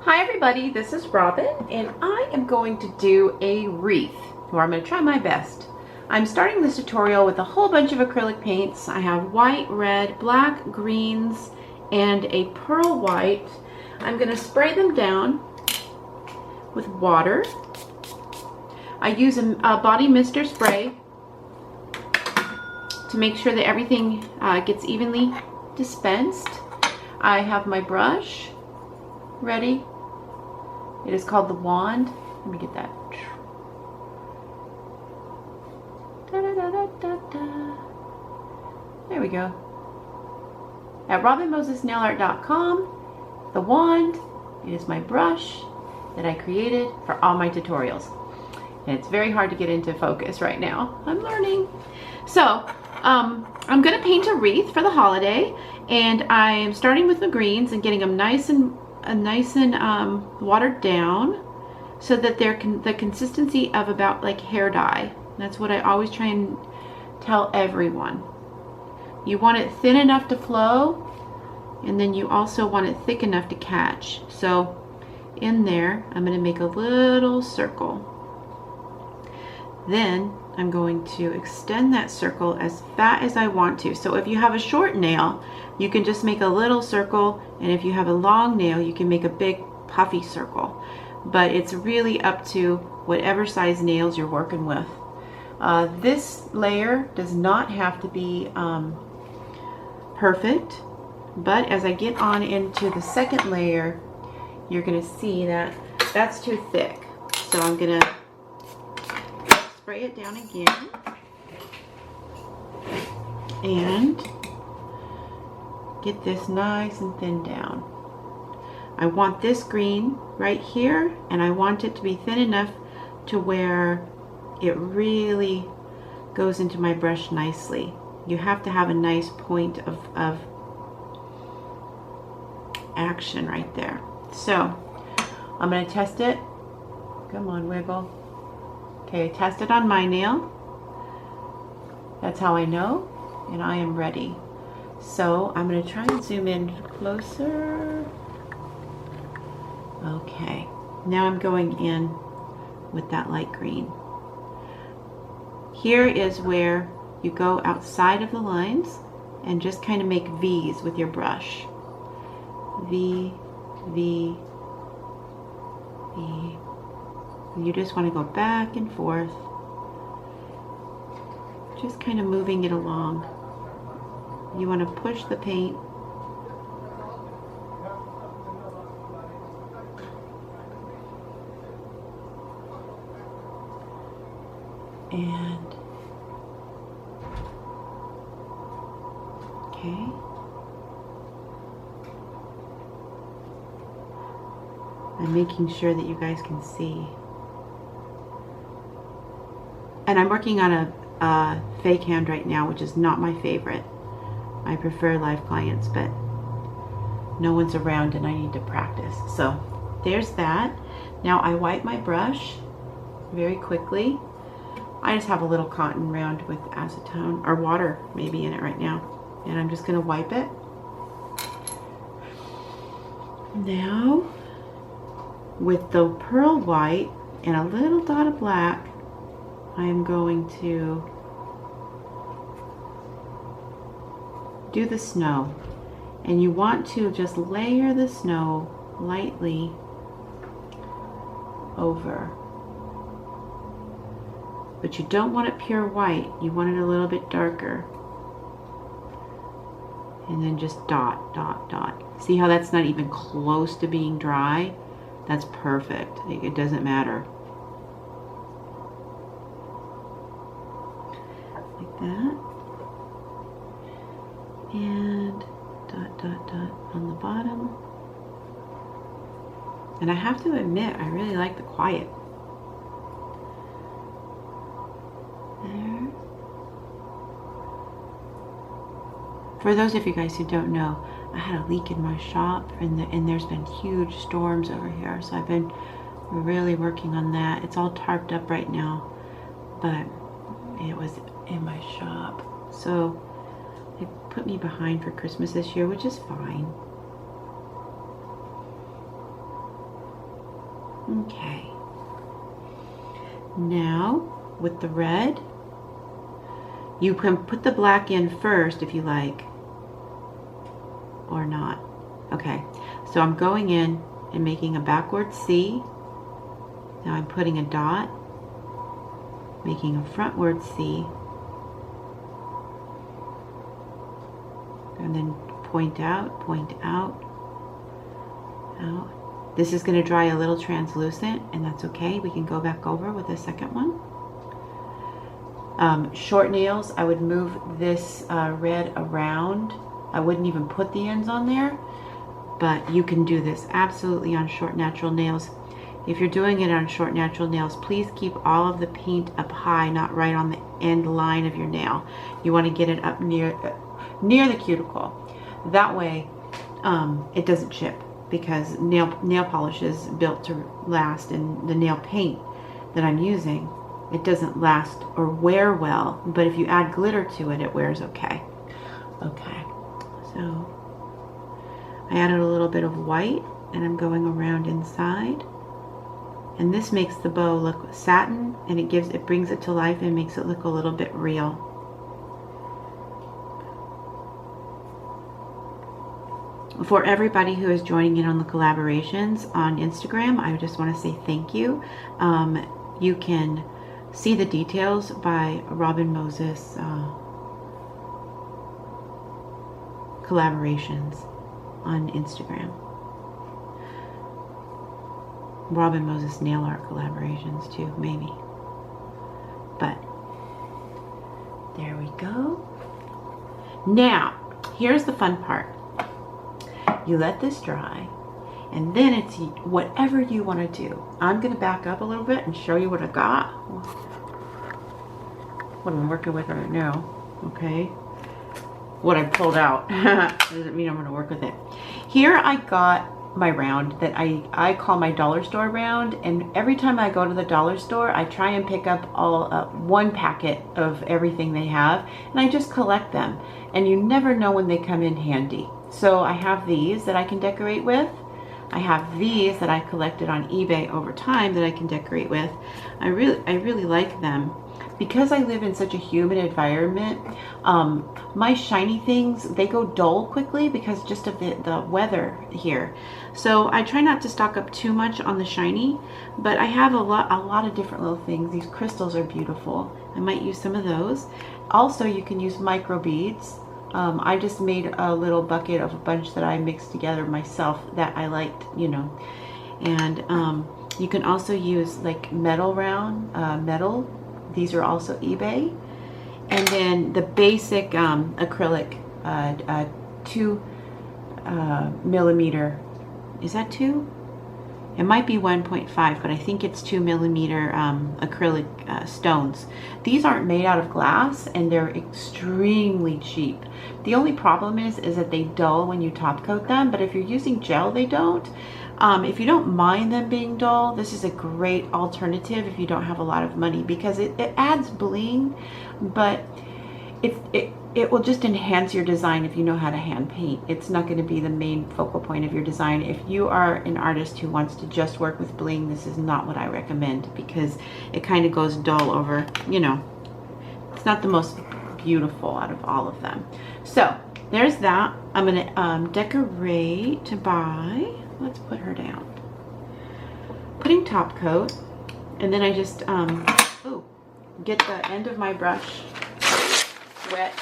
Hi everybody, this is Robin and I am going to do a wreath, or I'm going to try my best. I'm starting this tutorial with a whole bunch of acrylic paints. I have white, red, black, greens, and a pearl white. I'm going to spray them down with water. I use a body mister spray to make sure that everything gets evenly dispensed. I have my brush ready. It is called the wand. Let me get that. Da, da, da, da, da, da. There we go. At robinmosesnailart.com, the wand, it is my brush that I created for all my tutorials. And it's very hard to get into focus right now. I'm learning. So, I'm going to paint a wreath for the holiday, and I'm starting with the greens and getting them nice and watered down so that they're the consistency of about like hair dye. That's what I always try and tell everyone. You want it thin enough to flow, and then you also want it thick enough to catch. So in there, I'm going to make a little circle. Then I'm going to extend that circle as fat as I want to. So if you have a short nail, you can just make a little circle, and if you have a long nail, you can make a big puffy circle. But it's really up to whatever size nails you're working with. This layer does not have to be perfect, but as I get on into the second layer, you're going to see that that's too thick. So I'm going to spray it down again and get this nice and thin down. I want this green right here, and I want it to be thin enough to where it really goes into my brush nicely. You have to have a nice point of action right there. So I'm going to test it. Come on, wiggle. Okay, test it on my nail. That's how I know, and I am ready. So I'm going to try and zoom in closer. Okay, now I'm going in with that light green. Here is where you go outside of the lines and just kind of make V's with your brush. V, V, V. You just want to go back and forth, just kind of moving it along. You want to push the paint and okay. I'm making sure that you guys can see. And I'm working on a fake hand right now, which is not my favorite. I prefer live clients, but no one's around and I need to practice. So there's that. Now I wipe my brush very quickly. I just have a little cotton round with acetone or water maybe in it right now. And I'm just going to wipe it. Now with the pearl white and a little dot of black, I am going to do the snow, and you want to just layer the snow lightly over, but you don't want it pure white, you want it a little bit darker, and then just dot, dot, dot. See how that's not even close to being dry? That's perfect. It doesn't matter. Like that. And dot, dot, dot on the bottom. And I have to admit, I really like the quiet. There. For those of you guys who don't know, I had a leak in my shop, and there's been huge storms over here, so I've been really working on that. It's all tarped up right now, but it was in my shop, so they put me behind for Christmas this year, which is fine. Okay. Now, with the red, you can put the black in first if you like, or not. Okay, so I'm going in and making a backward C. Now I'm putting a dot, making a frontward C, and then point out, out. This is going to dry a little translucent, and that's okay. We can go back over with the second one. Short nails, I would move this red around. I wouldn't even put the ends on there, but you can do this absolutely on short natural nails. If you're doing it on short natural nails, please keep all of the paint up high, not right on the end line of your nail. You want to get it up near the cuticle. That way it doesn't chip, because nail polish is built to last, and the nail paint that I'm using, it doesn't last or wear well, but if you add glitter to it, it wears okay. Okay, so I added a little bit of white, and I'm going around inside, and this makes the bow look satin, and it brings it to life and makes it look a little bit real. For everybody who is joining in on the collaborations on Instagram, I just want to say thank you. You can see the details by Robin Moses collaborations on Instagram. Robin Moses nail art collaborations too, maybe. But there we go. Now, here's the fun part. You let this dry, and then it's whatever you want to do. I'm going to back up a little bit and show you what I got. What I'm working with right now. Okay. What I pulled out doesn't mean I'm going to work with it. Here I got my round that I call my dollar store round, and every time I go to the dollar store, I try and pick up all one packet of everything they have, and I just collect them, and you never know when they come in handy. So I have these that I can decorate with. I have these that I collected on eBay over time that I can decorate with. I really like them. Because I live in such a humid environment, my shiny things, they go dull quickly because just of the weather here. So I try not to stock up too much on the shiny, but I have a lot of different little things. These crystals are beautiful. I might use some of those. Also, you can use micro beads. I just made a little bucket of a bunch that I mixed together myself that I liked, you know. And you can also use like metal metal. These are also eBay. And then the basic acrylic 2 millimeter. Is that 2? It might be 1.5, but I think it's 2 millimeter acrylic stones. These aren't made out of glass, and they're extremely cheap. The only problem is that they dull when you top coat them, but if you're using gel, they don't. If you don't mind them being dull, this is a great alternative if you don't have a lot of money, because it adds bling, but it will just enhance your design if you know how to hand paint. It's not going to be the main focal point of your design. If you are an artist who wants to just work with bling, this is not what I recommend, because it kind of goes dull over, you know, it's not the most beautiful out of all of them. So there's that. I'm going to decorate by, let's put her down, putting top coat, and then I just get the end of my brush wet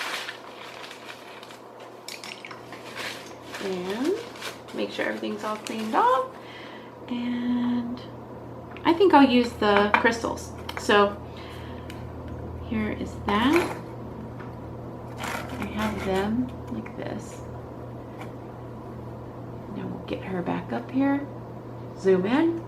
and make sure everything's all cleaned off. And I think I'll use the crystals. So here is that. I have them like this. Now we'll get her back up here. Zoom in.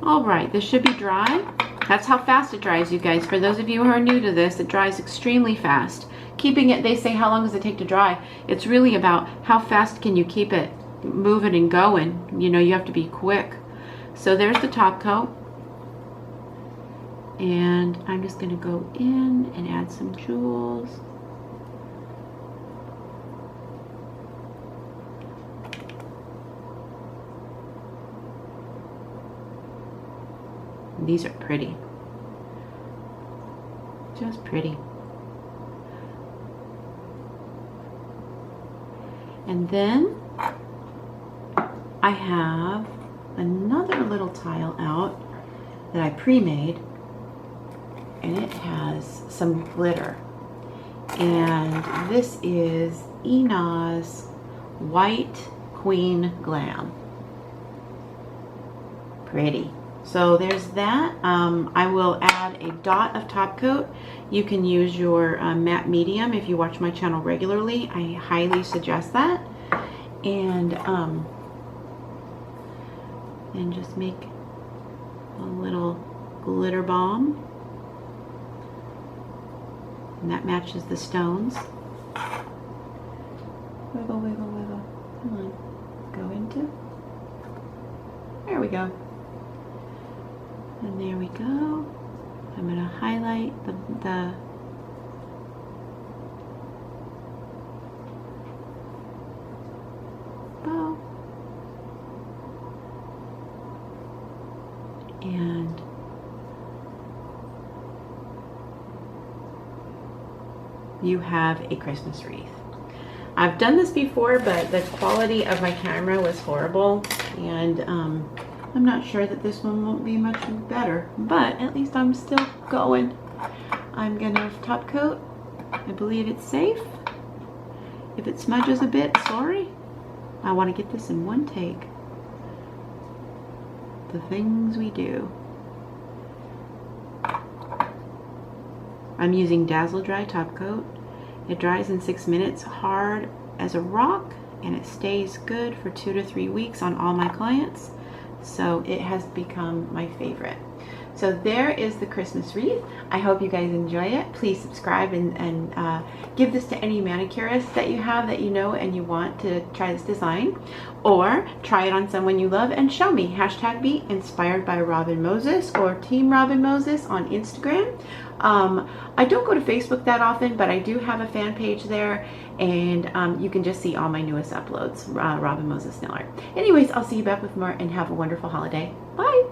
All right, this should be dry. That's how fast it dries, you guys. For those of you who are new to this, it dries extremely fast. Keeping it, they say, how long does it take to dry? It's really about how fast can you keep it moving and going. You know, you have to be quick. So there's the top coat. And I'm just going to go in and add some jewels. these are pretty. Just pretty. And then I have another little tile out that I pre-made, and it has some glitter. And this is N.A.W's White Queen Glam. Pretty. So there's that. I will add a dot of top coat. You can use your matte medium if you watch my channel regularly. I highly suggest that. And just make a little glitter bomb. And that matches the stones. Wiggle, wiggle, wiggle. Come on. Go into. There we go. And there we go. I'm going to highlight the bow. And you have a Christmas wreath. I've done this before, but the quality of my camera was horrible, and I'm not sure that this one won't be much better, but at least I'm still going. I'm gonna top coat. I believe it's safe. If it smudges a bit, sorry. I want to get this in one take. The things we do. I'm using Dazzle Dry top coat. It dries in 6 minutes, hard as a rock, and it stays good for 2 to 3 weeks on all my clients. So it has become my favorite. So there is the Christmas wreath. I hope you guys enjoy it. Please subscribe and give this to any manicurist that you have that you know and you want to try this design, or try it on someone you love and show me. Hashtag be inspired by Robin Moses or Team Robin Moses on Instagram. I don't go to Facebook that often, but I do have a fan page there, and you can just see all my newest uploads, Robin Moses Nail Art. Anyways, I'll see you back with more, and have a wonderful holiday. Bye.